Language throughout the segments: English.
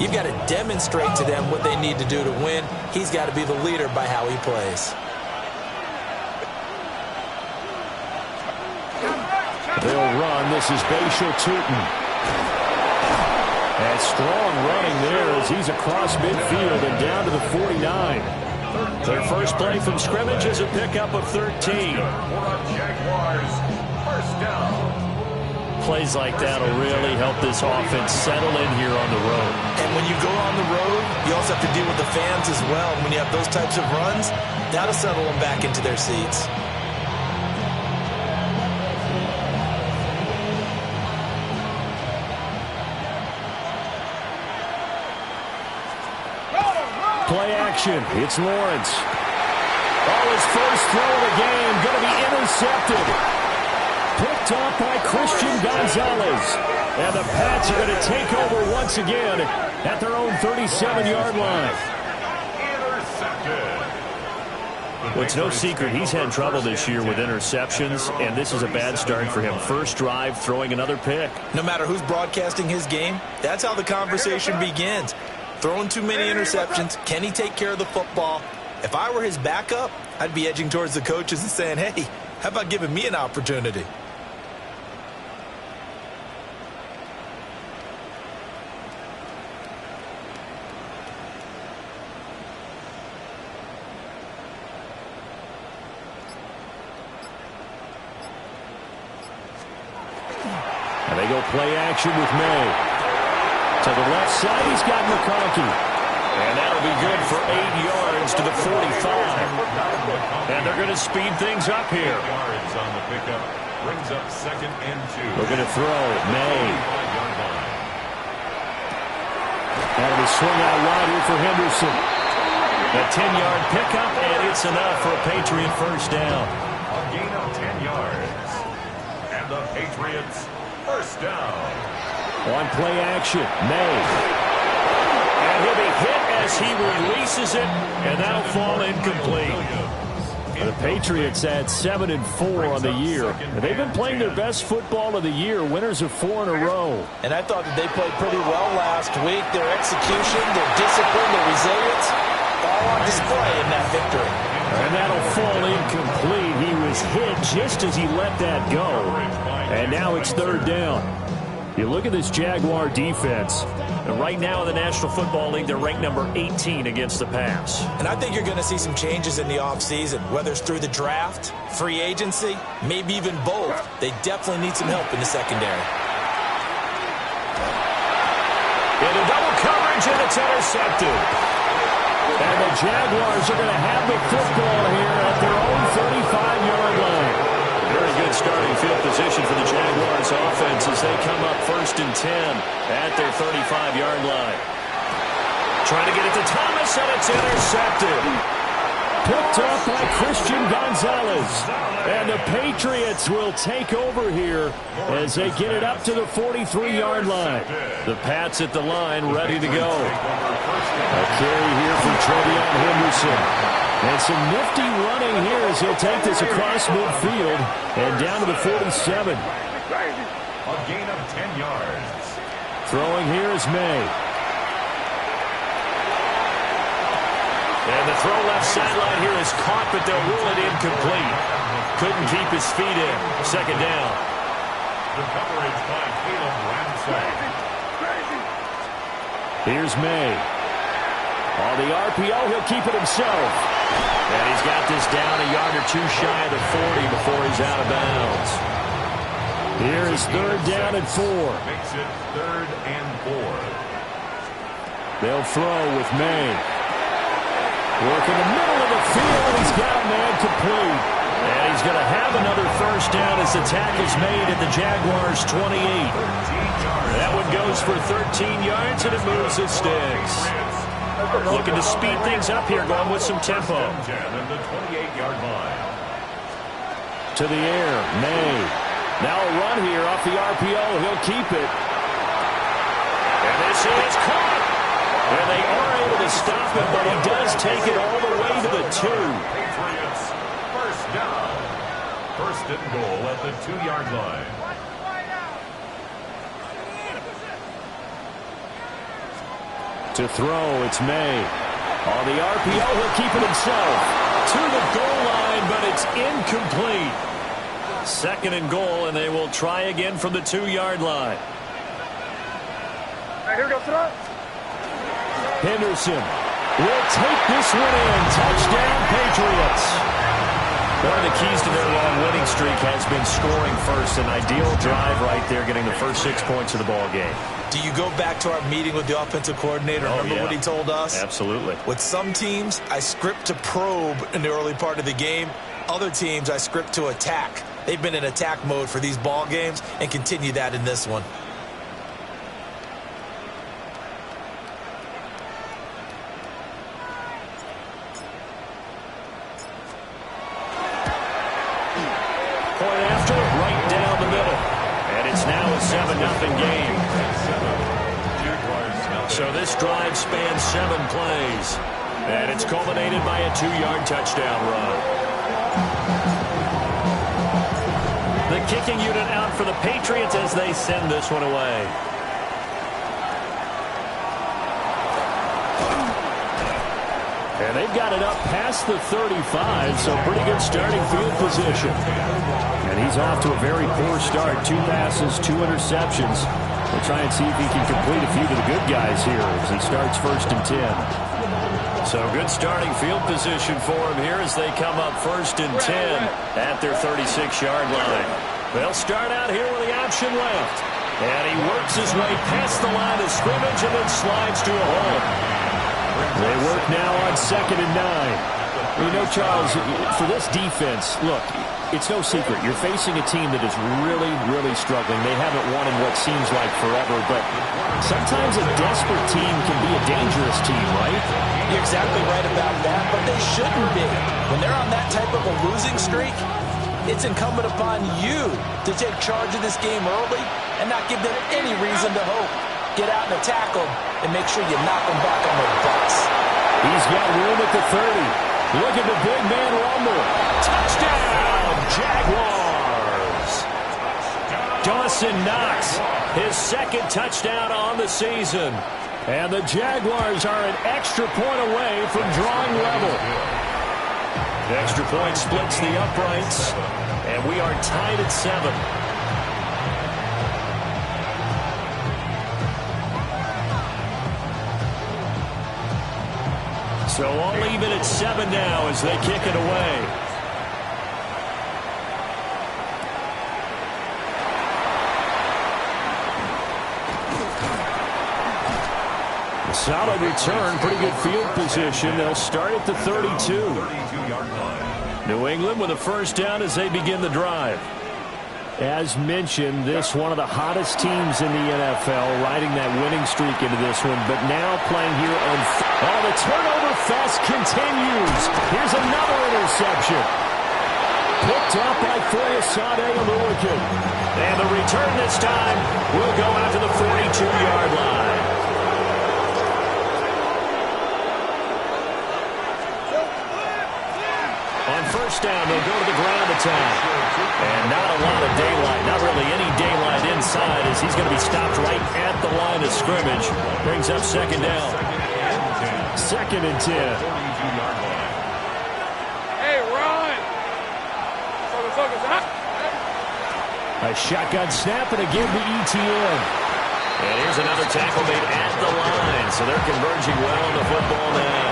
You've got to demonstrate to them what they need to do to win. He's got to be the leader by how he plays. They'll run. This is Bashal Tootin. And strong running there as he's across midfield and down to the 49. Their first play from scrimmage is a pickup of 13. Jaguars, first down. Plays like that will really help this offense settle in here on the road. And when you go on the road, you also have to deal with the fans as well. When you have those types of runs, that'll settle them back into their seats. Play action. It's Lawrence. Oh, his first throw of the game going to be intercepted. Picked off by Christian Gonzalez. And the Pats are going to take over once again at their own 37-yard line. Well, it's no secret he's had trouble this year with interceptions, and this is a bad start for him. First drive, throwing another pick. No matter who's broadcasting his game, that's how the conversation begins. Throwing too many interceptions. Can he take care of the football? If I were his backup, I'd be edging towards the coaches and saying, hey, how about giving me an opportunity? And they go play action with May. To the left side, he's got McConkey. And that'll be good for 8 yards to the 45. And they're going to speed things up here. Yards on the pickup brings up 2nd and 2. We're going to throw. May. That'll be swung out wide here for Henderson. A 10-yard pickup, and it's enough for a Patriot first down. A gain of 10 yards. And the Patriots first down. On play action, May. And he'll be hit as he releases it, and that'll fall incomplete. The Patriots at 7-4 on the year. And they've been playing their best football of the year, winners of 4 in a row. And I thought that they played pretty well last week. Their execution, their discipline, their resilience, all on display in that victory. And that'll fall incomplete. He was hit just as he let that go. And now it's 3rd down. You look at this Jaguar defense, and right now in the National Football League, they're ranked number 18 against the pass. And I think you're going to see some changes in the offseason, whether it's through the draft, free agency, maybe even both. They definitely need some help in the secondary. Into double coverage, and it's intercepted. And the Jaguars are going to have the football here at their own 35-yard line. Very good starting field position for the Jaguars offense as they come up 1st and 10 at their 35-yard line. Trying to get it to Thomas, and it's intercepted. Picked off by Christian Gonzalez. And the Patriots will take over here as they get it up to the 43-yard line. The Pats at the line ready to go. A carry here for Trevion Henderson. And some nifty running here as he'll take this across midfield and down to the 47. A gain of 10 yards. Throwing here is May. And the throw left sideline here is caught, but they'll rule it incomplete. Couldn't keep his feet in. 2nd down. The coverage by Caleb Ramsey. Here's May. On the RPO, he'll keep it himself. And he's got this down a yard or 2 shy of the 40 before he's out of bounds. Here is 3rd down and 4. Makes it 3rd and 4. They'll throw with May. Work in the middle of the field, and he's got a man complete. And he's going to have another first down as the tackle's made at the Jaguars' 28. That one goes for 13 yards, and it moves the sticks. Looking to speed things up here, going with some tempo. The 28-yard line. To the air, May. Now a run here off the RPO. He'll keep it. And this is caught. And they are able to stop him, but he does take it all the way to the 2. Patriots, first down. 1st and goal at the 2-yard line. To throw, it's May. On the RPO, he'll keep it himself. To the goal line, but it's incomplete. 2nd and goal, and they will try again from the 2-yard line. All right, here we go. Throw. Henderson will take this one in. Touchdown, Patriots. One of the keys to their long winning streak has been scoring first. An ideal drive right there, getting the first 6 points of the ball game. Do you go back to our meeting with the offensive coordinator? Remember what he told us? Absolutely. With some teams, I script to probe in the early part of the game. Other teams, I script to attack. They've been in attack mode for these ball games and continue that in this one. Point after, right down the middle. And it's now a 7-0 game. So this drive spans 7 plays. And it's culminated by a 2-yard touchdown run. The kicking unit out for the Patriots as they send this one away. And they've got it up past the 35, so pretty good starting field position. And he's off to a very poor start. 2 passes, 2 interceptions. We'll try and see if he can complete a few to the good guys here as he starts 1st and 10. So good starting field position for him here as they come up 1st and 10 at their 36-yard line. They'll start out here with the option left. And he works his way past the line of scrimmage and then slides to a hole. They work now on 2nd and 9. You know, Charles, for this defense, look, it's no secret. You're facing a team that is really, really struggling. They haven't won in what seems like forever, but sometimes a desperate team can be a dangerous team, right? You're exactly right about that, but they shouldn't be. When they're on that type of a losing streak, it's incumbent upon you to take charge of this game early and not give them any reason to hope. Get out and attack them and make sure you knock them back on their butts. He's got room at the 30. Look at the big man rumble. Touchdown, Jaguars. Dawson Knox, his 2nd touchdown on the season. And the Jaguars are an extra point away from drawing level. The extra point splits the uprights, and we are tied at 7. So all even at 7 now as they kick it away. A solid return, pretty good field position. They'll start at the 32. New England with a 1st down as they begin the drive. As mentioned, this one of the hottest teams in the NFL, riding that winning streak into this one, but now playing here on... Oh, the turnover fest continues. Here's another interception. Picked up by Foyesade Aluakin. And the return this time will go out to the 42-yard line. On 1st down, they'll go to the ground attack. And not a lot of daylight, not really any daylight inside as he's going to be stopped right at the line of scrimmage. Brings up 2nd down. 2nd and 10. Hey, run! A shotgun snap and a give to ETN. And here's another tackle made at the line. So they're converging well on the football now.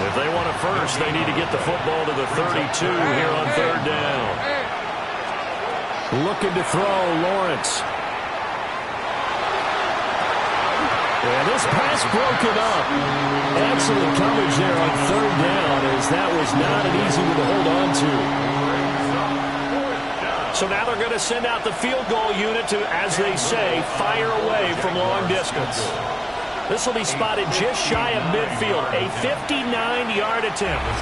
If they want a first, they need to get the football to the 32 here on 3rd down. Looking to throw, Lawrence. And this pass broken up. Excellent coverage there on 3rd down as that was not an easy one to hold on to. So now they're going to send out the field goal unit to, as they say, fire away from long distance. This will be spotted just shy of midfield, a 59-yard attempt.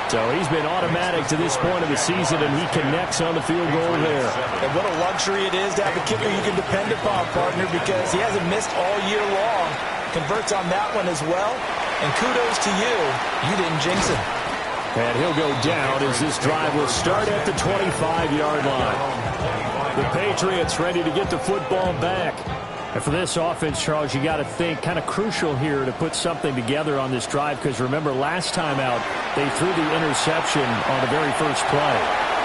So he's been automatic to this point of the season, and he connects on the field goal there. And what a luxury it is to have a kicker you can depend upon, partner, because he hasn't missed all year long. Converts on that one as well. And kudos to you. You didn't jinx him. And he'll go down as this drive will start at the 25-yard line. The Patriots ready to get the football back. And for this offense, Charles, you got to think kind of crucial here to put something together on this drive, because remember last time out they threw the interception on the very first play.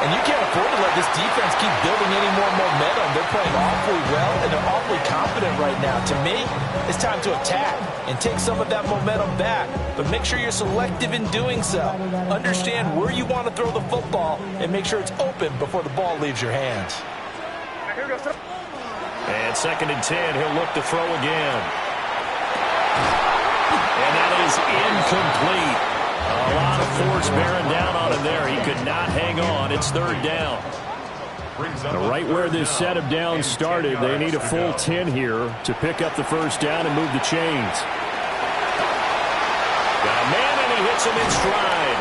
And you can't afford to let this defense keep building any more momentum. They're playing awfully well, and they're awfully confident right now. To me, it's time to attack and take some of that momentum back. But make sure you're selective in doing so. Understand where you want to throw the football and make sure it's open before the ball leaves your hands. And 2nd and 10, he'll look to throw again. And that is incomplete. A lot of force bearing down on him there. He could not hang on. It's 3rd down. Right where this set of downs started, they need a full 10 here to pick up the 1st down and move the chains. Got a man, and he hits him in stride.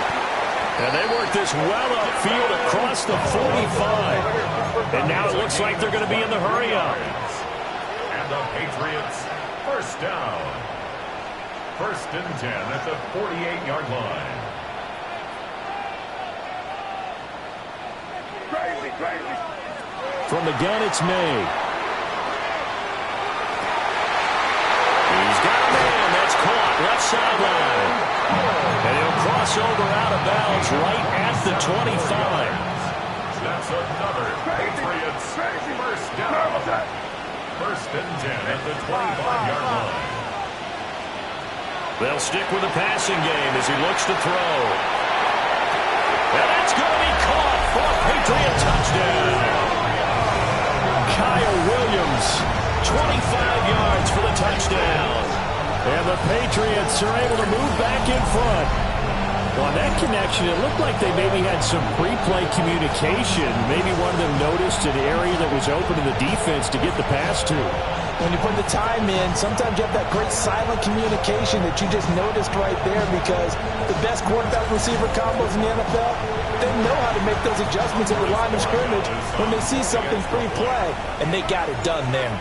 And they work this well upfield across the 45. And now it looks like they're going to be in the hurry-up. And the Patriots, 1st down. 1st and 10 at the 48-yard line. From the gun, it's May. He's got a man. That's caught. Left sideline. And he'll cross over out of bounds right at the 25. That's another Patriots 1st down. 1st and 10 at the 25-yard line. They'll stick with the passing game as he looks to throw. And that's going to be caught for a Patriot touchdown. Kyle Williams, 25 yards for the touchdown. And the Patriots are able to move back in front. On that connection, it looked like they maybe had some pre-play communication. Maybe one of them noticed an area that was open to the defense to get the pass to. When you put the time in, sometimes you have that great silent communication that you just noticed right there, because the best quarterback-receiver combos in the NFL, they know how to make those adjustments at the line of scrimmage when they see something pre-play, and they got it done there.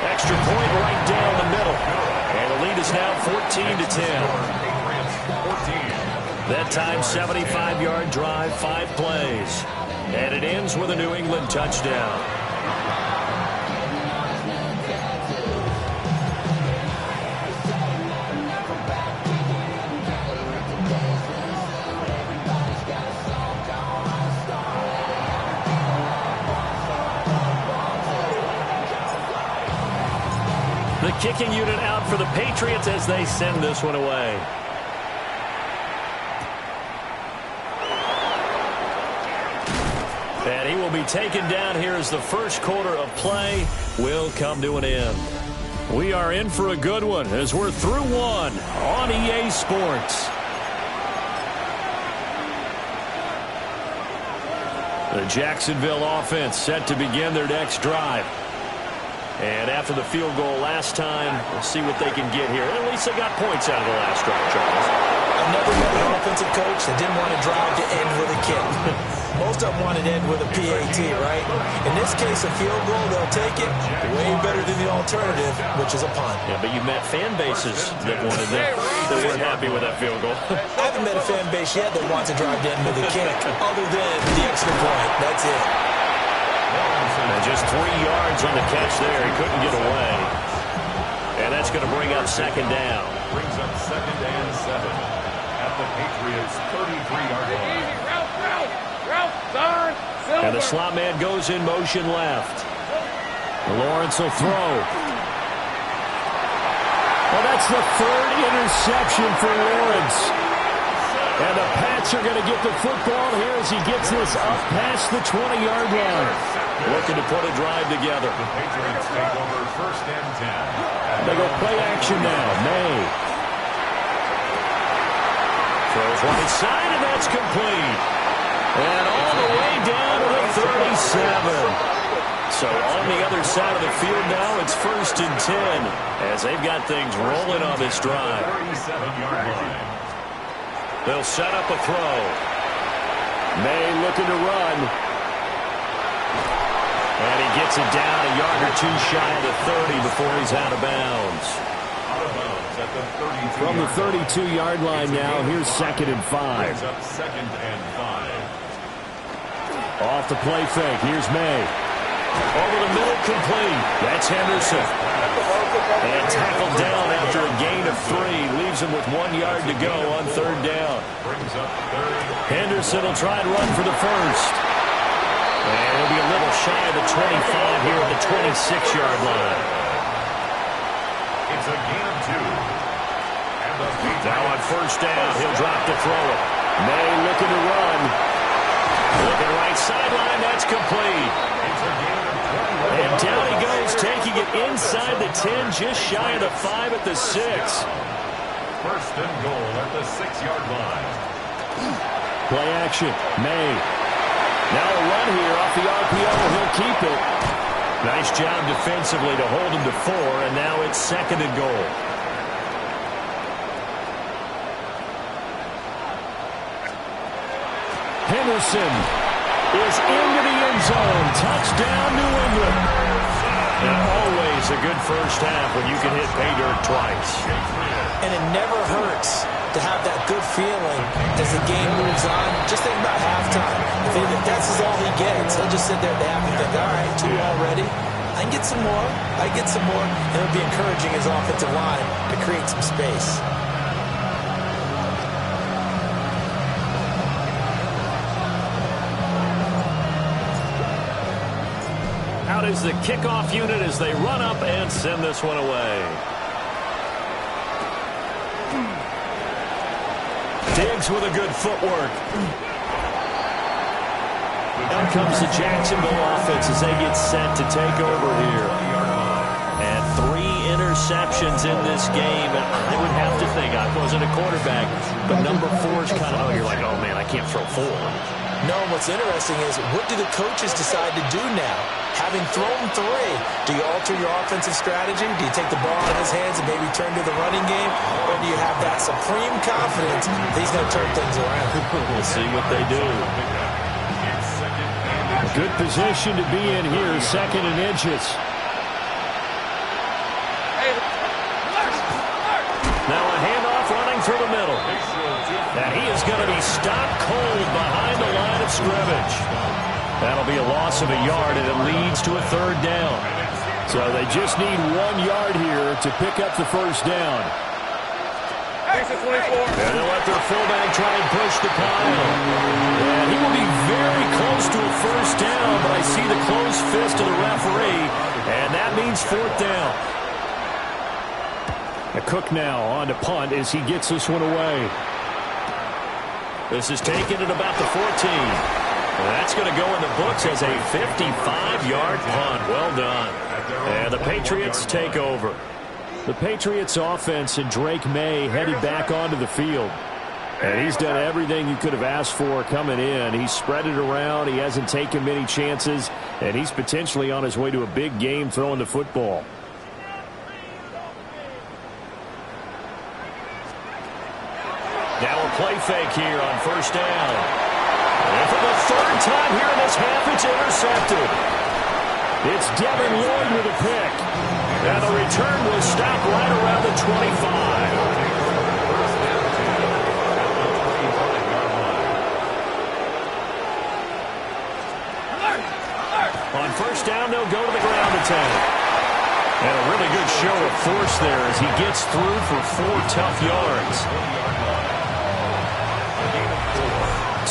Extra point right down the middle. And the lead is now 14-10. That time, 75-yard drive, 5 plays. And it ends with a New England touchdown. The kicking unit out for the Patriots as they send this one away. And he will be taken down here as the first quarter of play will come to an end. We are in for a good one as we're through one on EA Sports. The Jacksonville offense set to begin their next drive. And after the field goal last time, we'll see what they can get here. At least they got points out of the last drive, Charles. I've never met an offensive coach that didn't want to drive to end with a kick. Most of them want it to end with a PAT, right? In this case, a field goal, they'll take it. Way better than the alternative, which is a punt. Yeah, but you've met fan bases that wanted that weren't happy with that field goal. I haven't met a fan base yet that wants to drive to end with a kick, other than the extra point. That's it. And just 3 yards on the catch there. He couldn't get away. And that's going to bring up 2nd down. Brings up 2nd and 7 at the Patriots' 33-yard line. And the slot man goes in motion left. Lawrence will throw. Well, that's the 3rd interception for Lawrence. And the Pats are going to get the football here as he gets this up past the 20-yard line. Looking to put a drive together. The Patriots take over 1st and 10. They go play action now. May. Throws right side, and that's complete. And all the way down to the 37. So on the other side of the field now, it's 1st and 10 as they've got things rolling on this drive. 37-yard line. They'll set up a throw. May looking to run. And he gets it down a yard or two shy of the 30 before he's out of bounds. Out of bounds at the 32. From the 32-yard line now, here's 2nd and 5. Brings up 2nd and 5. Off the play fake. Here's May. Over the middle, complete. That's Henderson. And tackled down after a gain of 3. Leaves him with 1 yard to go on 3rd down. Henderson will try and run for the first. And he'll be a little shy of the 25 here at the 26-yard line. It's a gain of 2. Now on 1st down, he'll drop to throw it. May looking to run. Looking right sideline, that's complete. It's a gain of 21. And down he goes, taking it inside the 10, just shy of the 5 at the 6. 1st and goal at the 6-yard line. Play action, May. Now a run here off the RPO, he'll keep it. Nice job defensively to hold him to 4, and now it's 2nd and goal. Henderson is into the end zone. Touchdown, New England. And always a good first half when you can hit pay dirt twice. And it never hurts to have that good feeling as the game moves on. Just think about halftime. If that's all he gets, he'll just sit there at the half and think, all right, 2 already. I can get some more. I get some more. And it'll be encouraging his offensive line to create some space. Out is the kickoff unit as they run up and send this one away. Diggs with a good footwork. Out comes the Jacksonville offense as they get set to take over here. And 3 interceptions in this game. And I would have to think, I wasn't a quarterback, but number 4 is kind of, you're like, oh man, I can't throw 4. No, what's interesting is, what do the coaches decide to do now? Having thrown 3, do you alter your offensive strategy? Do you take the ball out of his hands and maybe turn to the running game? Or do you have that supreme confidence that he's going to turn things around? We'll see what they do. A good position to be in here, 2nd and inches. Now a handoff running through the middle. And he is going to be stopped cold behind the line of scrimmage. That'll be a loss of a yard, and it leads to a 3rd down. So they just need 1 yard here to pick up the first down. Hey, 24. And they'll let their fullback try and push the pile. And he will be very close to a first down, but I see the closed fist of the referee, and that means 4th down. A Cook now on to punt as he gets this one away. This is taken at about the 14. And that's going to go in the books as a 55-yard punt. Well done. And the Patriots take over. The Patriots offense and Drake May headed back onto the field. And he's done everything you could have asked for coming in. He's spread it around. He hasn't taken many chances. And he's potentially on his way to a big game throwing the football. Now a play fake here on 1st down. And for the 3rd time here in this half, it's intercepted. It's Devin Lloyd with a pick. And the return will stop right around the 25. On 1st down, they'll go to the ground attack. And a really good show of force there as he gets through for 4 tough yards.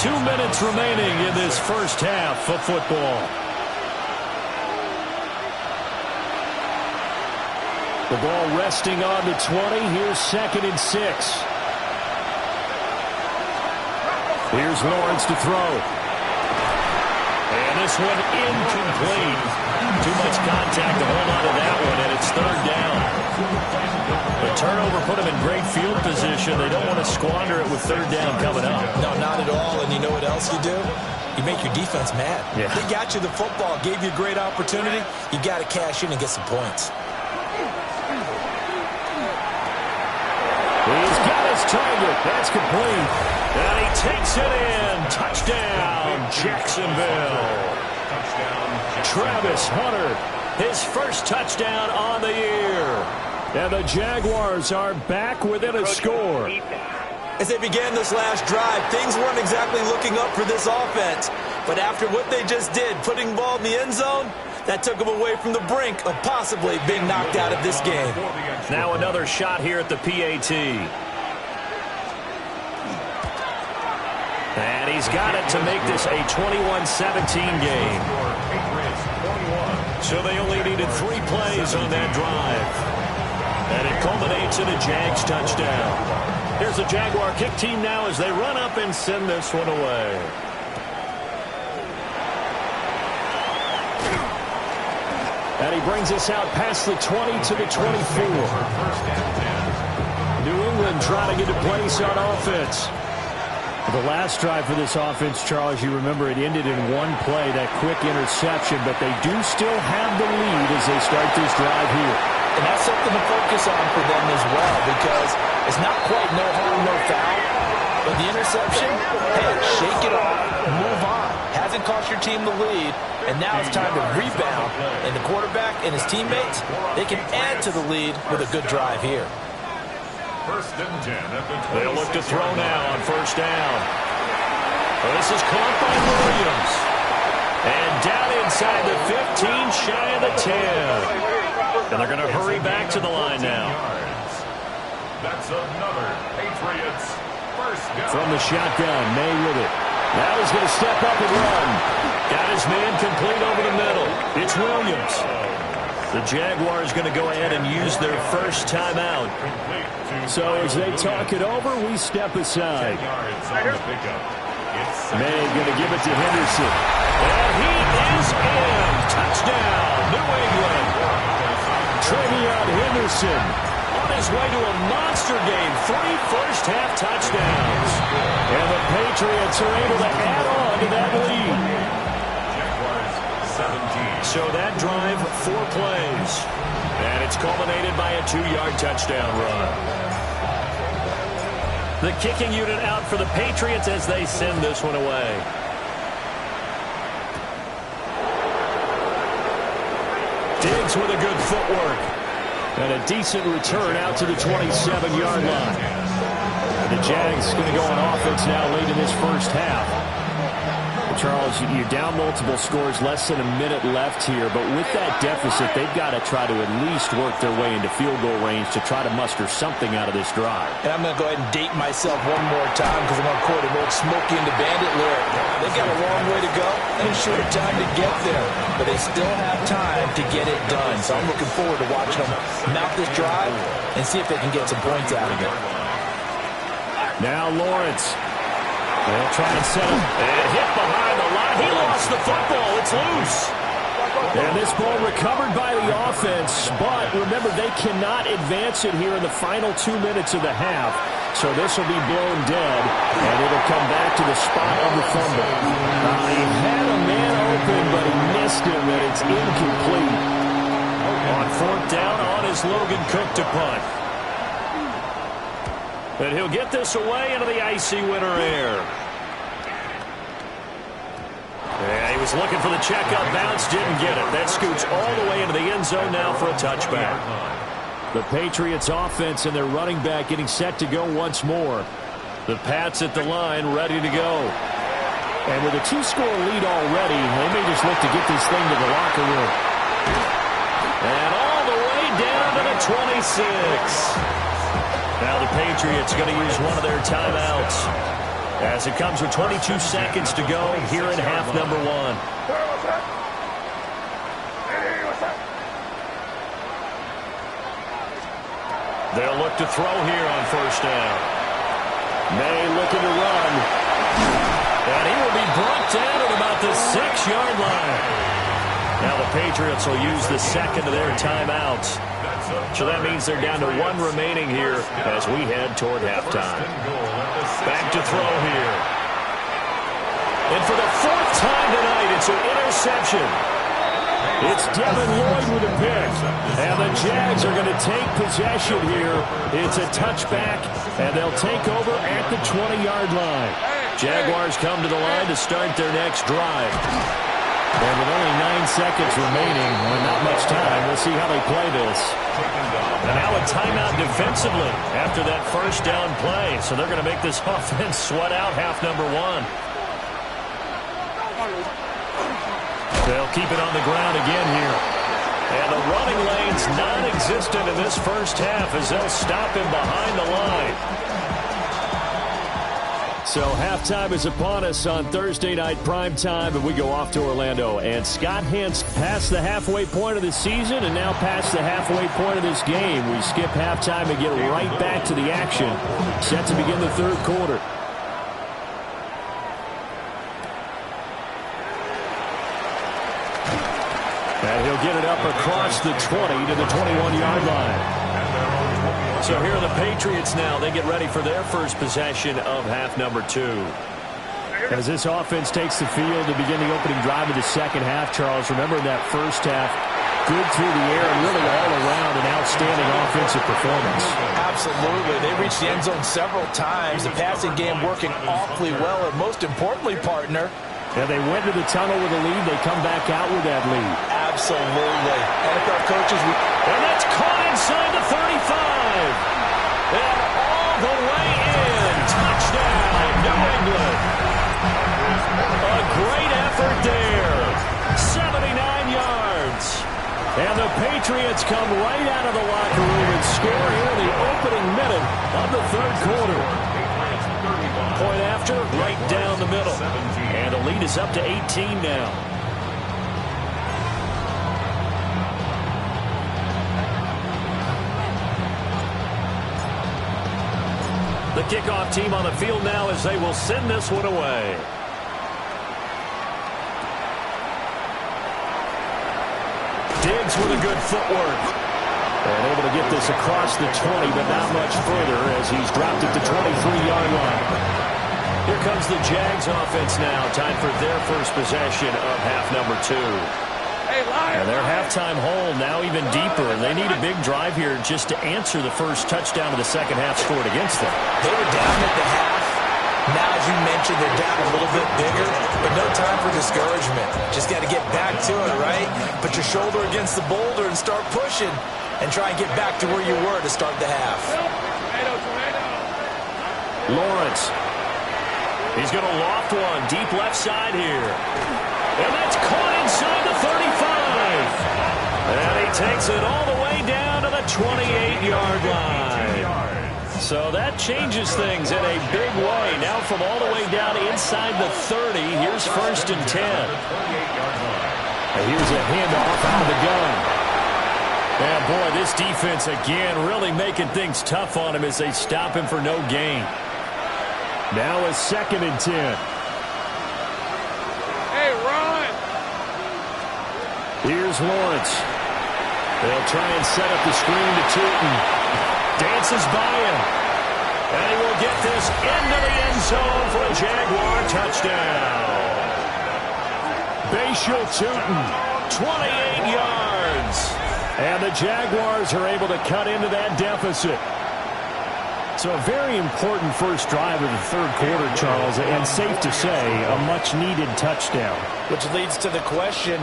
2 minutes remaining in this first half of football. The ball resting on the 20. Here's 2nd and 6. Here's Lawrence to throw. And this one incomplete. Too much contact to hold on to that one, and it's 3rd down. The turnover put him in great field position. They don't want to squander it with 3rd down coming up. No, not at all. And you know what else you do? You make your defense mad. Yeah. They got you the football, gave you a great opportunity. You got to cash in and get some points. He's got his target. That's complete. And he takes it in. Touchdown, Jacksonville. Travis Hunter, his first touchdown on the year. And the Jaguars are back within a score. As they began this last drive, things weren't exactly looking up for this offense. But after what they just did, putting the ball in the end zone, that took them away from the brink of possibly being knocked out of this game. Now another shot here at the PAT. And he's got it to make this a 21-17 game. So they only needed 3 plays on that drive. And it culminates in a Jags touchdown. Here's the Jaguar kick team now as they run up and send this one away. And he brings us out past the 20 to the 24. New England trying to get a place on offense. The last drive for this offense, Charles, you remember it ended in one play, that quick interception, but they do still have the lead as they start this drive here. And that's something to focus on for them as well, because it's not quite no harm, no foul, but the interception, hey, shake it off, move on. Hasn't cost your team the lead, and now it's time to rebound. And the quarterback and his teammates, they can add to the lead with a good drive here. First and 10 at the 26. They'll look to throw now on first down. Well, this is caught by Williams. And down inside the 15, shy of the 10. And they're going to hurry back to the line now. That's another Patriots first down. From the shotgun, May with it. Now he's going to step up and run. Got his man complete over the middle. It's Williams. The Jaguars going to go ahead and use their first timeout. So as they talk it over, we step aside. May going to give it to Henderson. And he is in. Touchdown, New England. Travion Henderson on his way to a monster game. 3 first-half touchdowns. And the Patriots are able to add on to that lead. So that drive, 4 plays. And it's culminated by a 2-yard touchdown run. The kicking unit out for the Patriots as they send this one away. Diggs with a good footwork. And a decent return out to the 27-yard line. The Jags going to go on offense now late in this first half. Charles, you're down multiple scores, less than a minute left here, but with that deficit, they've got to try to at least work their way into field goal range to try to muster something out of this drive. And I'm going to go ahead and date myself one more time because I'm going to quote an old Smokey and the Bandit lyric. They've got a long way to go and a short time to get there, but they still have time to get it done. So I'm looking forward to watching them mount this drive and see if they can get some points out of it. Now Lawrence. They'll try and set him. And hit behind the line. He lost the football. It's loose. And this ball recovered by the offense. But remember, they cannot advance it here in the final 2 minutes of the half. So this will be blown dead. And it'll come back to the spot of the fumble. He had a man open, but he missed him. And it's incomplete. On 4th down, on is Logan Cook to punt. But he'll get this away into the icy winter air. Yeah, he was looking for the checkup bounce, didn't get it. That scoots all the way into the end zone now for a touchback. The Patriots offense and their running back getting set to go once more. The Pats at the line ready to go. And with a 2-score lead already, they may just look to get this thing to the locker room. And all the way down to the 26. Now the Patriots going to use one of their timeouts as it comes with 22 seconds to go here in half number 1. They'll look to throw here on first down. May looking to run. And he will be brought down at about the 6-yard line. Now the Patriots will use the second of their timeouts. So that means they're down to 1 remaining here as we head toward halftime. Back to throw here. And for the 4th time tonight, it's an interception. It's Devin Lloyd with a pick. And the Jags are going to take possession here. It's a touchback, and they'll take over at the 20-yard line. Jaguars come to the line to start their next drive. And with only 9 seconds remaining, and not much time, we'll see how they play this. And now a timeout defensively after that first down play. So they're going to make this offense sweat out half number 1. They'll keep it on the ground again here. And the running lane's non-existent in this first half as they'll stop him behind the line. So halftime is upon us on Thursday night primetime, and we go off to Orlando. And Scott Hance past the halfway point of the season and now past the halfway point of this game. We skip halftime and get right back to the action. Set to begin the third quarter. And he'll get it up across the 20 to the 21-yard line. So here are the Patriots now. They get ready for their first possession of half number 2. As this offense takes the field to begin the opening drive of the second half, Charles, remember that first half, good through the air and really all around an outstanding offensive performance. Absolutely. They reached the end zone several times. The passing game working awfully well, and most importantly, partner, yeah, they went to the tunnel with a lead. They come back out with that lead. Absolutely. NFL coaches. And that's caught inside the 35. And all the way in. Touchdown, New England. A great effort there. 79 yards. And the Patriots come right out of the locker room and score here in the opening minute of the third quarter. Point after, right down the middle. And the lead is up to 18 now. The kickoff team on the field now as they will send this one away. Diggs with a good footwork. And able to get this across the 20, but not much further as he's dropped at the 23-yard line. Here comes the Jags offense now. Time for their first possession of half number 2. And their halftime hole now even deeper. And they need a big drive here just to answer the first touchdown of the second half scored against them. They were down at the half. Now, as you mentioned, they're down a little bit bigger, but no time for discouragement. Just got to get back to it, right? Put your shoulder against the boulder and start pushing and try and get back to where you were to start the half. Lawrence. He's going to loft one deep left side here. And that's caught inside the 35. And he takes it all the way down to the 28-yard line. So that changes things in a big way. Now from all the way down inside the 30, here's 1st and 10. And here's a handoff out of the gun. And boy, this defense again really making things tough on him as they stop him for no gain. Now a 2nd and 10. Hey, run! Here's Lawrence. They'll try and set up the screen to Tootin. Dances by him. And he will get this into the end zone for a Jaguar touchdown. Bashal Tootin, 28 yards. And the Jaguars are able to cut into that deficit. So a very important first drive of the third quarter, Charles, and safe to say, a much-needed touchdown. Which leads to the question,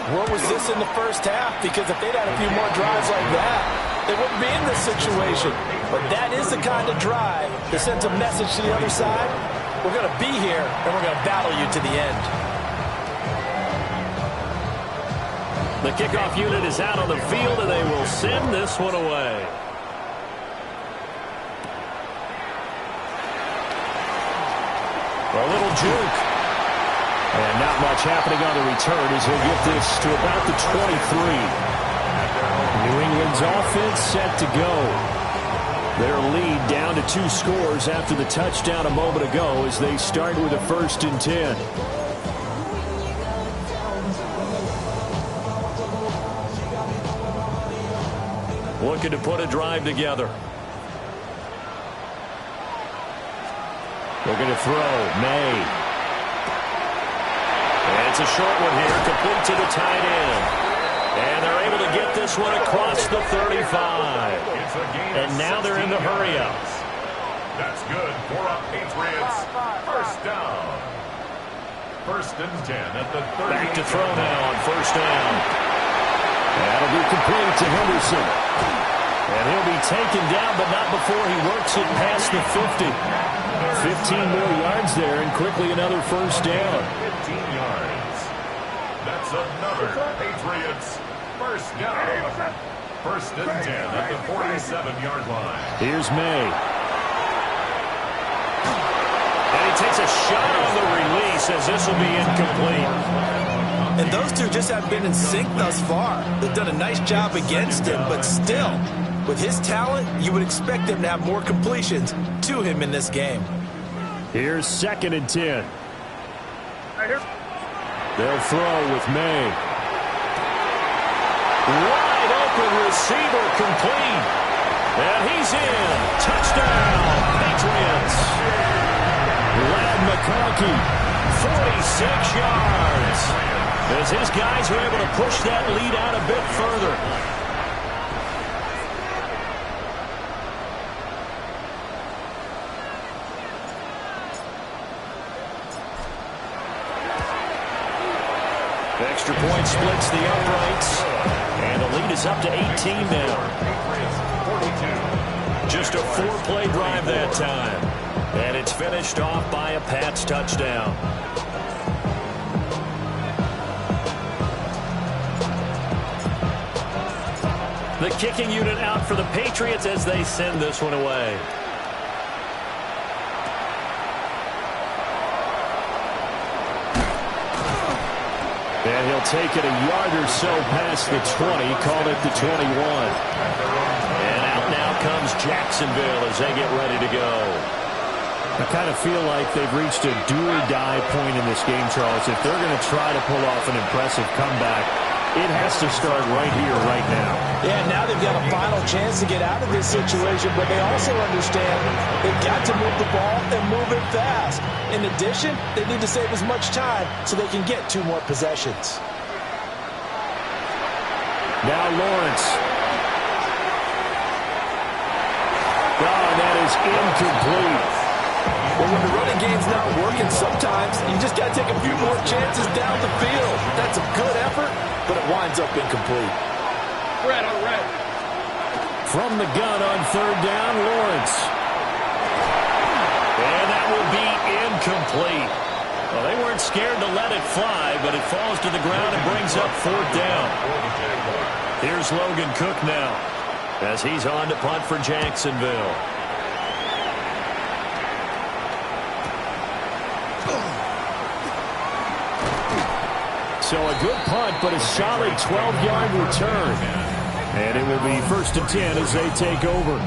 where was this in the first half? Because if they'd had a few more drives like that, they wouldn't be in this situation. But that is the kind of drive that sends a message to the other side. We're going to be here, and we're going to battle you to the end. The kickoff unit is out on the field, and they will send this one away. A little juke. And not much happening on the return as he'll get this to about the 23. New England's offense set to go. Their lead down to 2 scores after the touchdown a moment ago as they start with a 1st and 10. Looking to put a drive together. They're going to throw. May. And it's a short one here, complete to the tight end. And they're able to get this one across the 35. And now they're in the hurry-up. That's good for a Patriots first down. 1st and 10 at the 30. Back to throw now on 1st down. That'll be complete to Henderson. And he'll be taken down, but not before he works it past the 50. 15 more yards there, and quickly another 1st down. 15 yards. another Patriots first down. First and 10 at the 47-yard line. Here's May. And he takes a shot on the release as this will be incomplete. And those two just haven't been in sync thus far. They've done a nice job against him, but still, with his talent, you would expect him to have more completions to him in this game. Here's second and 10. They'll throw with May. Wide open receiver complete. And he's in. Touchdown, Patriots. Lad McConkey, 46 yards. As his guys are able to push that lead out a bit further. Extra point splits the uprights. And the lead is up to 18 now. Just a 4-play drive that time. And it's finished off by a Pats touchdown. The kicking unit out for the Patriots as they send this one away. And he'll take it a yard or so past the 20, called it the 21. And out now comes Jacksonville as they get ready to go. I kind of feel like they've reached a do-or-die point in this game, Charles. If they're going to try to pull off an impressive comeback, it has to start right here, right now. Yeah, now they've got a final chance to get out of this situation, but they also understand they've got to move the ball and move it fast. In addition, they need to save as much time so they can get 2 more possessions. Now Lawrence. Oh, that is incomplete. Well, when the running game's not working, sometimes you just got to take a few more chances down the field. That's a good effort, but it winds up incomplete. Red on red. From the gun on third down, Lawrence. And that will be incomplete. Well, they weren't scared to let it fly, but it falls to the ground and brings up fourth down. Here's Logan Cook now as he's on to punt for Jacksonville. So a good punt, but a solid 12-yard return. And it will be first and 10 as they take over.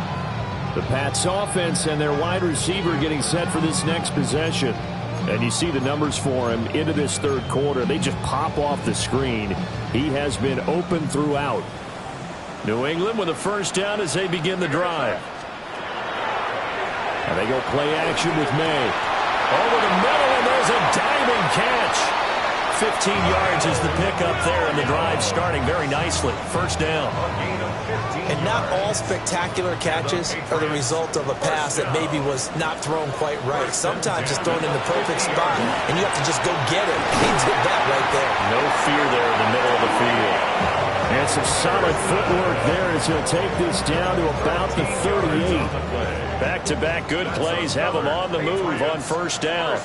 The Pats offense and their wide receiver getting set for this next possession. And you see the numbers for him into this third quarter. They just pop off the screen. He has been open throughout. New England with a first down as they begin the drive. And they go play action with May. Over the middle, and there's a diving catch. 15 yards is the pickup there, and the drive starting very nicely. First down. And not all spectacular catches are the result of a pass that maybe was not thrown quite right. Sometimes it's thrown in the perfect spot, and you have to just go get it. He did that right there. No fear there in the middle of the field. And some solid footwork there as he'll take this down to about the 38. Back-to-back good plays have him on the move on first down.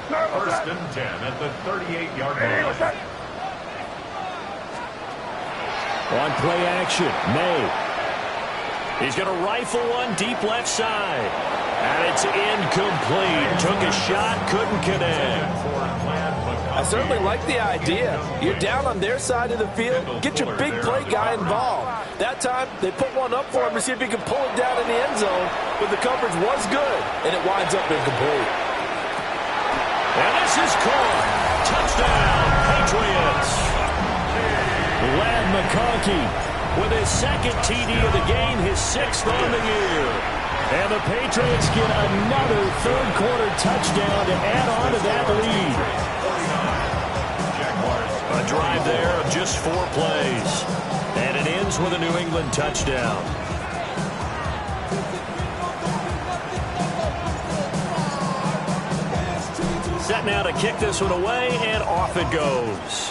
First and 10 at the 38-yard line. On play action, May. He's going to rifle one deep left side. And it's incomplete. Took a shot, couldn't connect. I certainly like the idea. You're down on their side of the field. Get your big play guy involved. That time, they put one up for him to see if he can pull it down in the end zone. But the coverage was good, and it winds up incomplete. And this is caught. Touchdown, Patriots. Lad McConkey with his second TD of the game, his 6th on the year. And the Patriots get another third-quarter touchdown to add on to that lead. A drive there of just 4 plays. And it ends with a New England touchdown. Set now to kick this one away, and off it goes.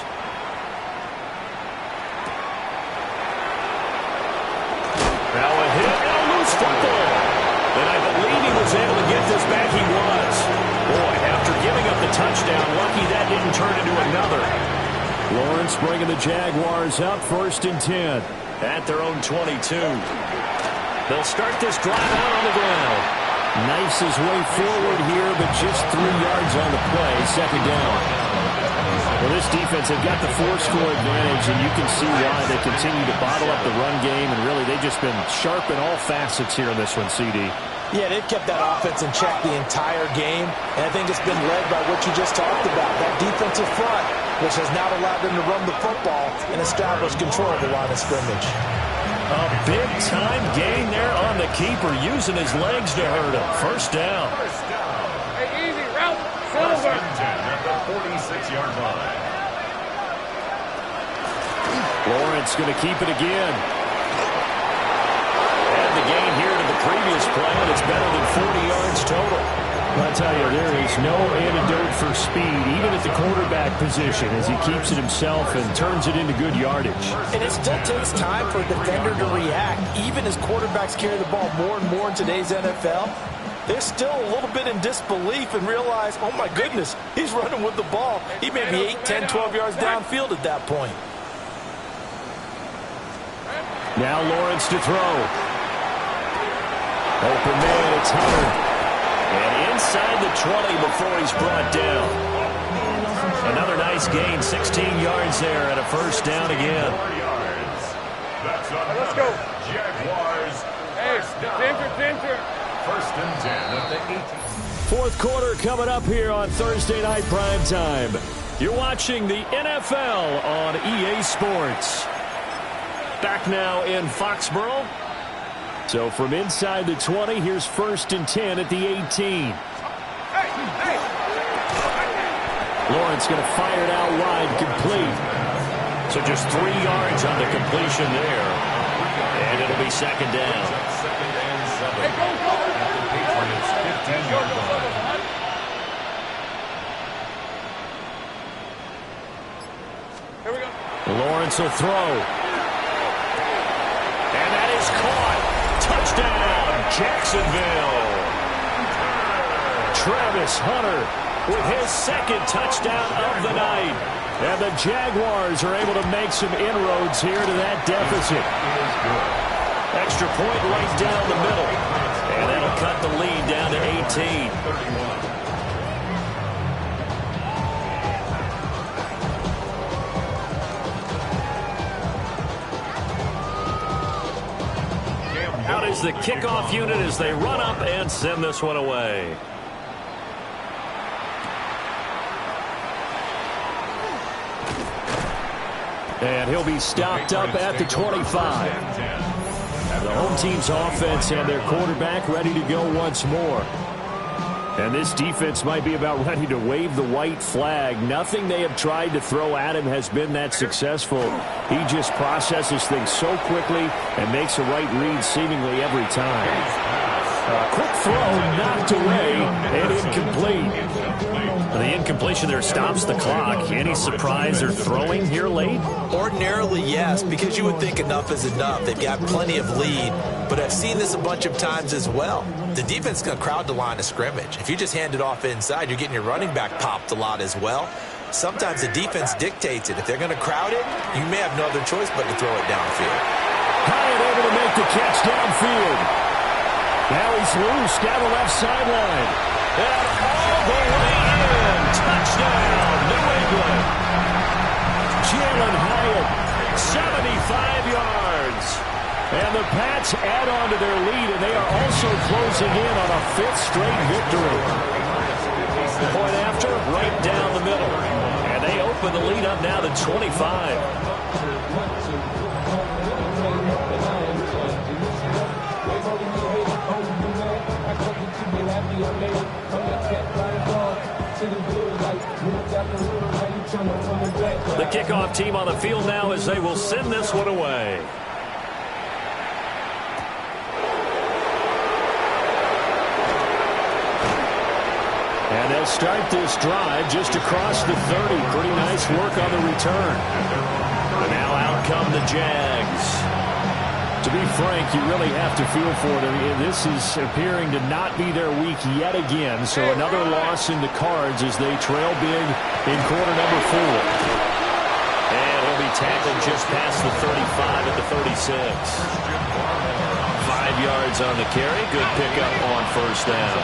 Now a hit and a loose football. And I believe he was able to get this back. He was. Boy, after giving up the touchdown, lucky that didn't turn into another. Lawrence bringing the Jaguars up 1st and 10 at their own 22. They'll start this drive out on the ground. Knifes his way forward here, but just 3 yards on the play. 2nd down. Well, this defense, they've got the 4-score advantage, and you can see why they continue to bottle up the run game, and really they've just been sharp in all facets here in this one, CD. Yeah, they've kept that offense in check the entire game, and I think it's been led by what you just talked about, that defensive front, which has now allowed them to run the football and establish control of the line of scrimmage. A big-time gain there on the keeper, using his legs to hurt him. 1st down. Hey, easy, route, First silver. and 10 at the 46-yard line. Lawrence going to keep it again. And the gain here to the previous play, and it's better than 40 yards total. I'll tell you, there is no antidote for speed, even at the quarterback position, as he keeps it himself and turns it into good yardage. And it still takes time for a defender to react. Even as quarterbacks carry the ball more and more in today's NFL, they're still a little bit in disbelief and realize, oh my goodness, he's running with the ball. He may be 8, 10, 12 yards downfield at that point. Now Lawrence to throw. Open man, it's Hunter. And inside the 20 before he's brought down. Another nice gain, 16 yards there, and a 1st down again. 4 yards. That's Let's go. Jaguars. Hey, center. 1st and 10 at the 18. 4th quarter coming up here on Thursday Night Prime Time. You're watching the NFL on EA Sports. Back now in Foxborough. So from inside the 20, here's 1st and 10 at the 18. Lawrence going to fire it out wide, complete. So just 3 yards on the completion there. And it'll be 2nd down. 2nd and 7 at the Patriots' 15-yard line. Here we go. Lawrence will throw. And that is caught. Touchdown, Jacksonville. Travis Hunter with his 2nd touchdown of the night. And the Jaguars are able to make some inroads here to that deficit. Extra point right down the middle. And that'll cut the lead down to 18. Out is the kickoff unit as they run up and send this one away. And he'll be stopped up at the 25. The home team's offense and their quarterback ready to go once more. And this defense might be about ready to wave the white flag. Nothing they have tried to throw at him has been that successful. He just processes things so quickly and makes a right read seemingly every time. A quick throw knocked away and incomplete. The incompletion there stops the clock. Any surprise they're throwing here late? Ordinarily, yes, because you would think enough is enough. They've got plenty of lead, but I've seen this a bunch of times as well. The defense is going to crowd the line of scrimmage. If you just hand it off inside, you're getting your running back popped a lot as well. Sometimes the defense dictates it. If they're going to crowd it, you may have no other choice but to throw it downfield. Hyatt able to make the catch downfield. Now he's loose down the left sideline. And all the way in. Touchdown, New England. Jalen Hyatt, 75 yards. And the Pats add on to their lead, and they are also closing in on a 5th straight victory. Point after, right down the middle. And they open the lead up now to 25. The kickoff team on the field now as they will send this one away. And they'll start this drive just across the 30. Pretty nice work on the return. And now out come the Jags. To be frank, you really have to feel for them. This is appearing to not be their week yet again. So another loss in the cards as they trail big in quarter number 4. tackled just past the 35 at the 36. 5 yards on the carry. Good pickup on first down.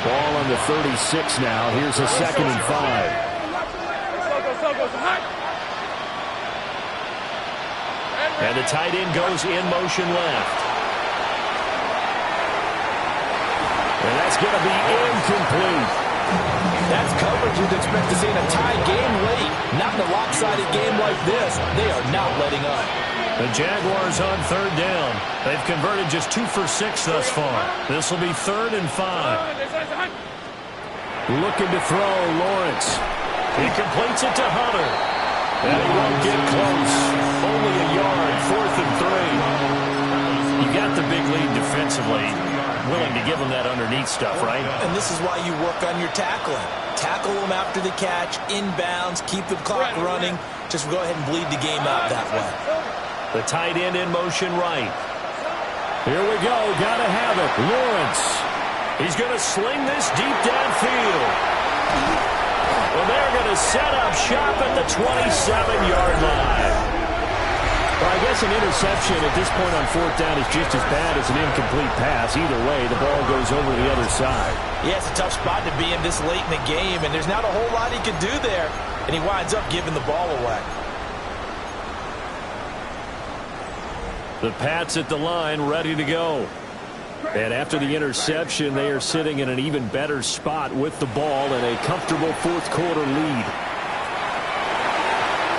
Ball on the 36 now. Here's a 2nd and 5. And the tight end goes in motion left. And that's going to be incomplete. That's coverage you'd expect to see in a tie game late. Not in a lopsided game like this. They are not letting up. The Jaguars on 3rd down. They've converted just 2 for 6 thus far. This will be 3rd and 5. Looking to throw, Lawrence. He completes it to Hunter. And he won't get close. Only a yard, 4th and 3. You got the big lead defensively. Willing to give them that underneath stuff, right? And this is why you work on your tackling. Tackle them after the catch, inbounds, keep the clock running. Just go ahead and bleed the game out that way. The tight end in motion right. Here we go. Got to have it. Lawrence. He's going to sling this deep downfield. Well, they're going to set up shop at the 27-yard line. Well, I guess an interception at this point on 4th down is just as bad as an incomplete pass. Either way, the ball goes over the other side. Yeah, it's a tough spot to be in this late in the game, and there's not a whole lot he can do there, and he winds up giving the ball away. The Pats at the line, ready to go. And after the interception, they are sitting in an even better spot with the ball and a comfortable 4th quarter lead.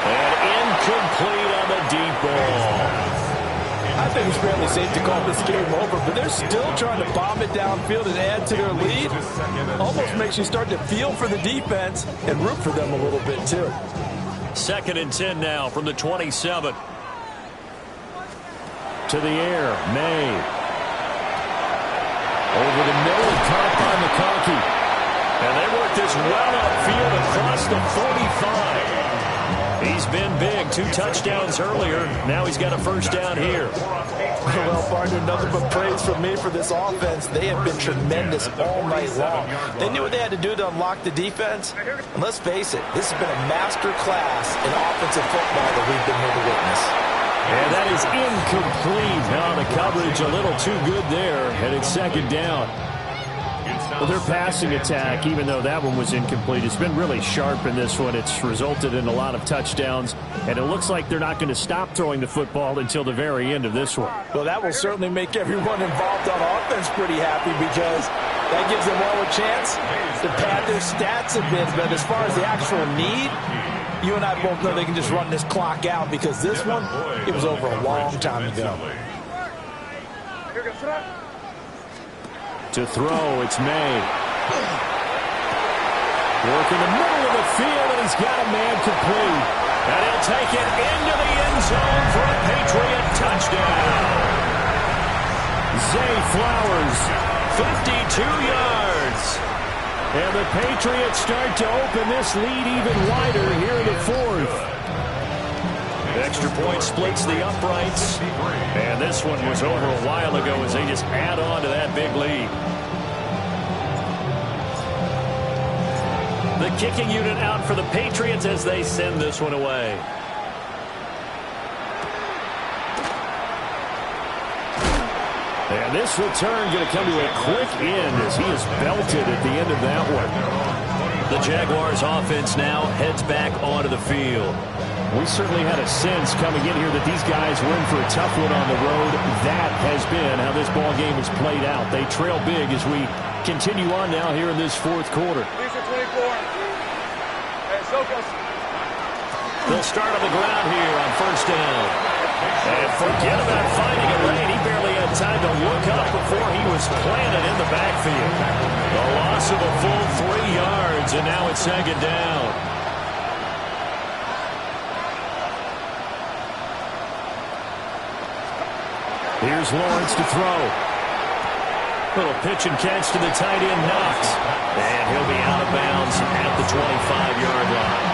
And incomplete on the deep ball. I think it's fairly safe to call this game over, but they're still trying to bomb it downfield and add to their lead. Almost makes you start to feel for the defense and root for them a little bit, too. 2nd and 10 now from the 27. To the air, May. Over the middle and caught by McConkey. And they work this well upfield across the 45. He's been big. 2 touchdowns earlier. Now he's got a first down here. Well, partner, nothing but praise from me for this offense. They have been tremendous all night long. They knew what they had to do to unlock the defense. And let's face it, this has been a master class in offensive football that we've been here to witness. And that is incomplete. Now the coverage a little too good there, and it's 2nd down. Well, their passing attack, even though that one was incomplete, has been really sharp in this one. It's resulted in a lot of touchdowns, and it looks like they're not going to stop throwing the football until the very end of this one. Well, that will certainly make everyone involved on offense pretty happy because that gives them all a chance to pad their stats a bit. But as far as the actual need, you and I both know they can just run this clock out because this one, it was over a long time ago. To throw, it's May. Work in the middle of the field, and he's got a man complete. And he'll take it into the end zone for a Patriot touchdown. Zay Flowers, 52 yards. And the Patriots start to open this lead even wider here in the 4th. Extra point splits the uprights. And this one was over a while ago as they just add on to that big lead. The kicking unit out for the Patriots as they send this one away. And this return going to come to a quick end as he is belted at the end of that one. The Jaguars offense now heads back onto the field. We certainly had a sense coming in here that these guys were in for a tough one on the road. That has been how this ball game has played out. They trail big as we continue on now here in this 4th quarter. They'll start on the ground here on first down. And forget about finding a lane. He barely had time to look up before he was planted in the backfield. The loss of a full 3 yards, and now it's 2nd down. Here's Lawrence to throw. Little pitch and catch to the tight end, Knox. And he'll be out of bounds at the 25-yard line.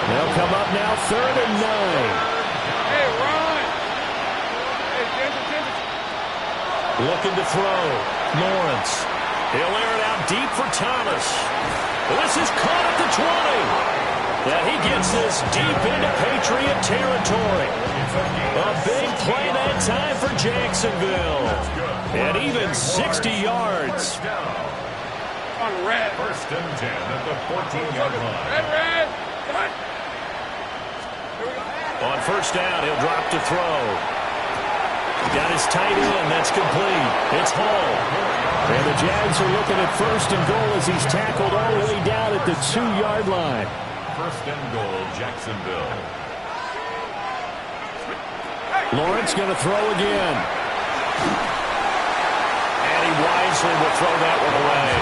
They'll come up now, 3rd and 9. Hey, run! Hey, Ginger. Looking to throw. Lawrence. He'll air it out deep for Thomas. This is caught at the 20. And he gets this deep into Patriot territory. A big play that time for Jacksonville. And even 60 yards. On red. First and 10 at the 14-yard line. Red. Cut. On first down, he'll drop to throw. Got his tight end. That's complete. It's Hall. And the Jags are looking at first and goal as he's tackled all the way down at the 2-yard line. First and goal, Jacksonville. Lawrence going to throw again. And he wisely will throw that one away.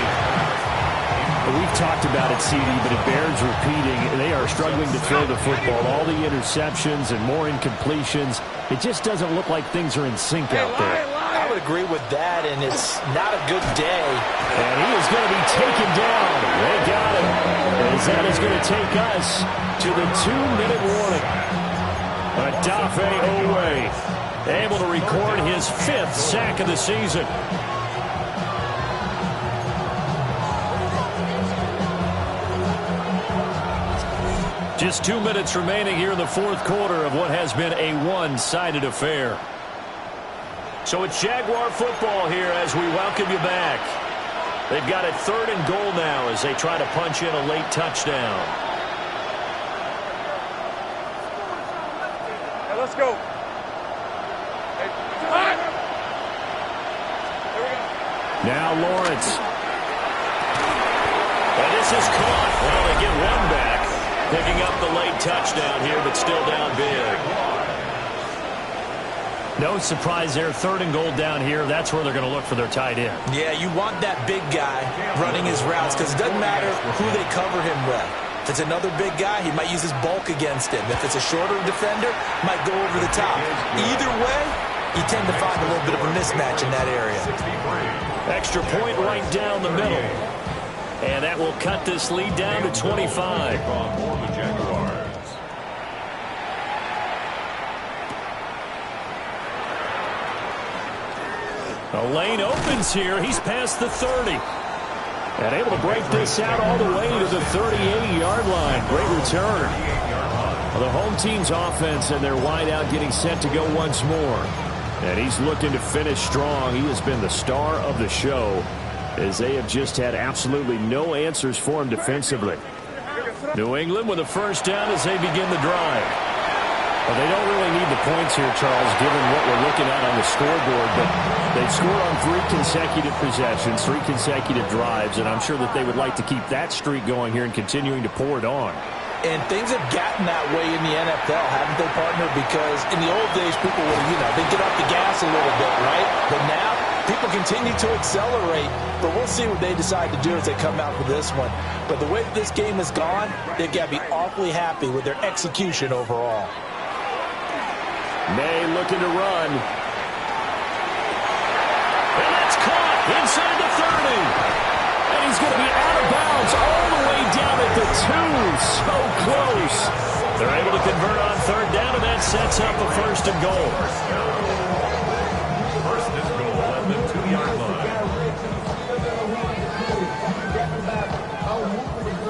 We've talked about it, CD, but it bears repeating. They are struggling to throw the football. All the interceptions and more incompletions. It just doesn't look like things are in sync out there. I would agree with that, and it's not a good day. And he is going to be taken down. They got him. As that is going to take us to the 2-minute warning. Odafe Owe able to record his 5th sack of the season. Just 2 minutes remaining here in the fourth quarter of what has been a one-sided affair. So it's Jaguar football here as we welcome you back. They've got it 3rd and goal now as they try to punch in a late touchdown. Hey, let's go. Hey, cut. There we go. Now Lawrence. And this is caught. Well, they get one back. Picking up the late touchdown here, but still down big. No surprise there. 3rd and goal down here. That's where they're going to look for their tight end. Yeah, you want that big guy running his routes because it doesn't matter who they cover him with. If it's another big guy, he might use his bulk against him. If it's a shorter defender, might go over the top. Either way, you tend to find a little bit of a mismatch in that area. Extra point right down the middle. And that will cut this lead down to 25. For the Jaguars. A lane opens here. He's past the 30. And able to break this out all the way to the 38-yard line. Great return. The home team's offense and their wideout getting set to go once more. And he's looking to finish strong. He has been the star of the show, as they have just had absolutely no answers for him defensively. New England with a first down as they begin the drive. Well, they don't really need the points here, Charles, given what we're looking at on the scoreboard, but they've scored on 3 consecutive possessions, 3 consecutive drives, and I'm sure that they would like to keep that streak going here and continuing to pour it on. And things have gotten that way in the NFL, haven't they, partner? Because in the old days, people would, they'd get off the gas a little bit, right? But now, people continue to accelerate, but we'll see what they decide to do as they come out with this one. But the way this game has gone, they've got to be awfully happy with their execution overall. May looking to run. And that's caught inside the 30. And he's going to be out of bounds all the way down at the 2. So close. They're able to convert on 3rd down, and that sets up a 1st and goal. First and goal at the 2-yard line.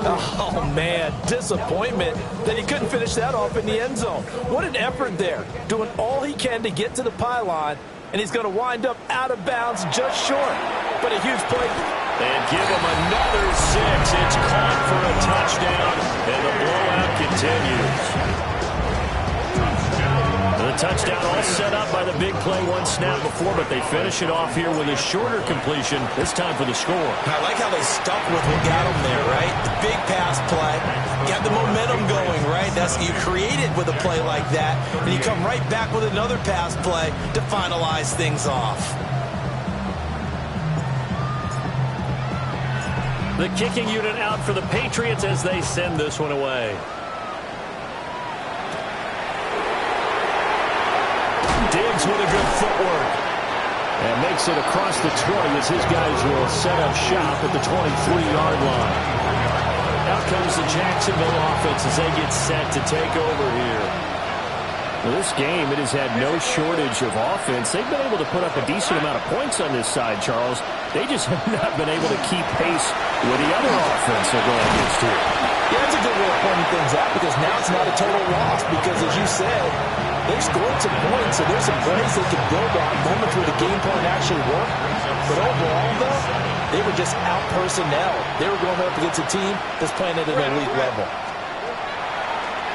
Oh, man, disappointment that he couldn't finish that off in the end zone. What an effort there, doing all he can to get to the pylon, and he's going to wind up out of bounds just short. But a huge play. And give him another 6. It's caught for a touchdown, and the blowout continues. The touchdown all set up by the big play one snap before, but they finish it off here with a shorter completion, this time for the score. I like how they stuck with what got them there, right? The big pass play, got the momentum going, right? That's you create it with a play like that, and you come right back with another pass play to finalize things off. The kicking unit out for the Patriots as they send this one away. Diggs with a good footwork. And makes it across the 20 as his guys will set up shop at the 23-yard line. Out comes the Jacksonville offense as they get set to take over here. Well, this game, it has had no shortage of offense. They've been able to put up a decent amount of points on this side, Charles. They just have not been able to keep pace with the other offense they're going against here. Yeah, that's a good way of pointing things out because now it's not a total loss because, as you said, they've scored some points, so there's some plays they can build on, moments where the game plan actually worked. But overall, though, they were just out-personnel. They were going up against a team that's playing at an elite level.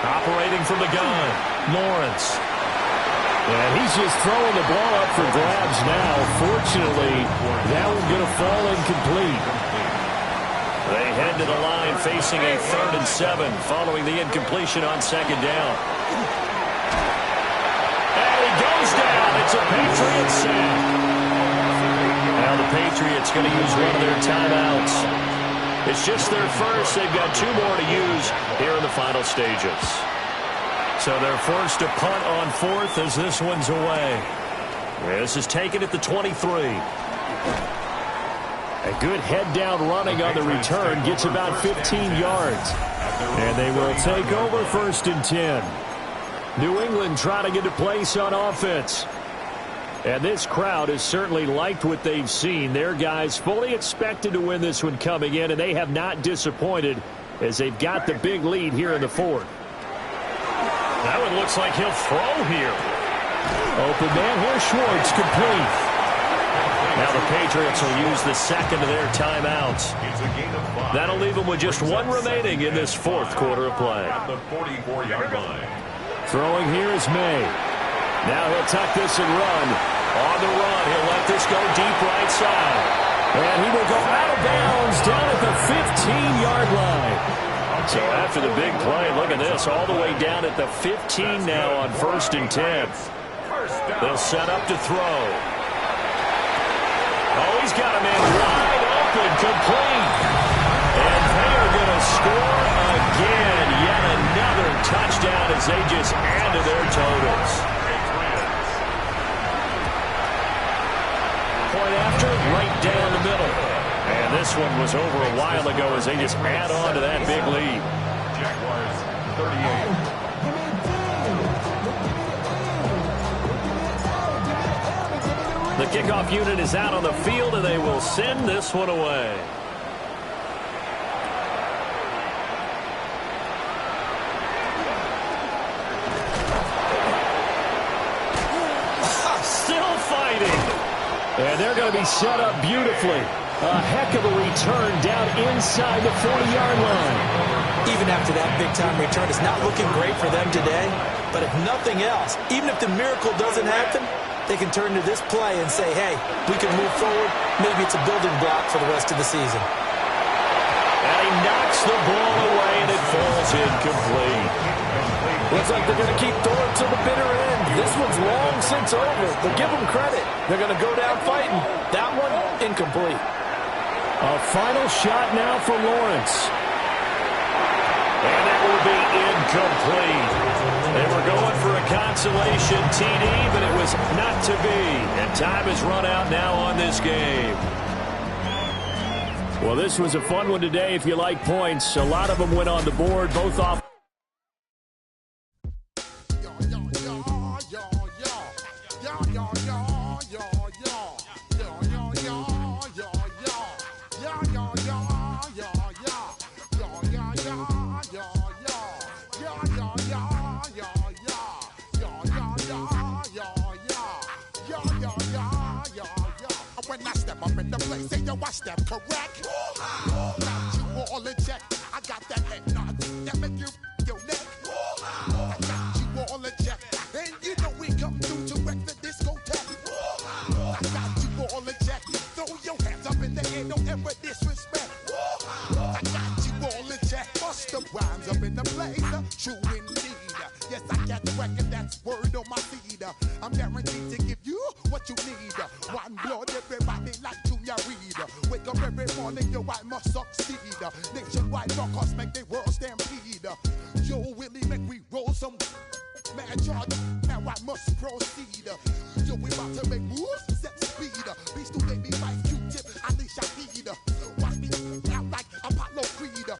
Operating from the gun, Lawrence. And he's just throwing the ball up for grabs now. Fortunately, that one's going to fall incomplete. They head to the line facing a 3rd and 7 following the incompletion on 2nd down. And he goes down. It's a Patriots sack. Now the Patriots going to use one of their timeouts. It's just their first. They've got 2 more to use here in the final stages. So they're forced to punt on 4th as this one's away. This is taken at the 23. A good head-down running on the return gets about 15 yards. And they will take over 1st and 10. New England trying to get a place on offense. And this crowd has certainly liked what they've seen. Their guys fully expected to win this one coming in, and they have not disappointed as they've got the big lead here in the 4th. That one looks like he'll throw here. Open man here, Schwartz, complete. Now the Patriots will use the 2nd of their timeouts. That'll leave them with just 1 remaining in this 4th quarter of play. The 44-yard line. Throwing here is May. Now he'll tuck this and run. On the run, he'll let this go deep right side. And he will go out of bounds down at the 15-yard line. So after the big play, look at this, all the way down at the 15 now on 1st and 10. They'll set up to throw. Oh, he's got a man wide open, complete. And they are going to score again. Yet another touchdown as they just add to their totals. Point after, right down the middle. And this one was over a while ago as they just add on to that big lead. Jaguars 38. The kickoff unit is out on the field, and they will send this one away. Still fighting. And they're going to be set up beautifully. A heck of a return down inside the 40-yard line. Even after that big-time return, it's not looking great for them today. But if nothing else, even if the miracle doesn't happen, they can turn to this play and say, hey, we can move forward. Maybe it's a building block for the rest of the season. And he knocks the ball away, and it falls incomplete. Looks like they're going to keep throwing to the bitter end. This one's long since over, but give them credit. They're going to go down fighting. That one, incomplete. A final shot now for Lawrence. And that will be incomplete. They were going for a consolation TD, but it was not to be. And time has run out now on this game. Well, this was a fun one today if you like points. A lot of them went on the board, both off. When I step up in the place, say yo, I step correct. Got you all in check. I got that head nod that make you your neck. I got you all in check, and you know we come through to wreck the discotheque. I got you all in check. Throw your hands up in the air, don't ever disrespect. I got you all in check. Bust the rhymes up in the place, true indeed. Yes, I got the record, that's word on my feed. I'm guaranteed to give you what you need. One blood, everybody like Junior Reed. Wake up every morning, yo, I must succeed. Nationwide rockers make the world stampede. Yo, Willie, make we roll some mad charge. Now I must proceed. Yo, we about to make moves, set speed. Beast to make me like you.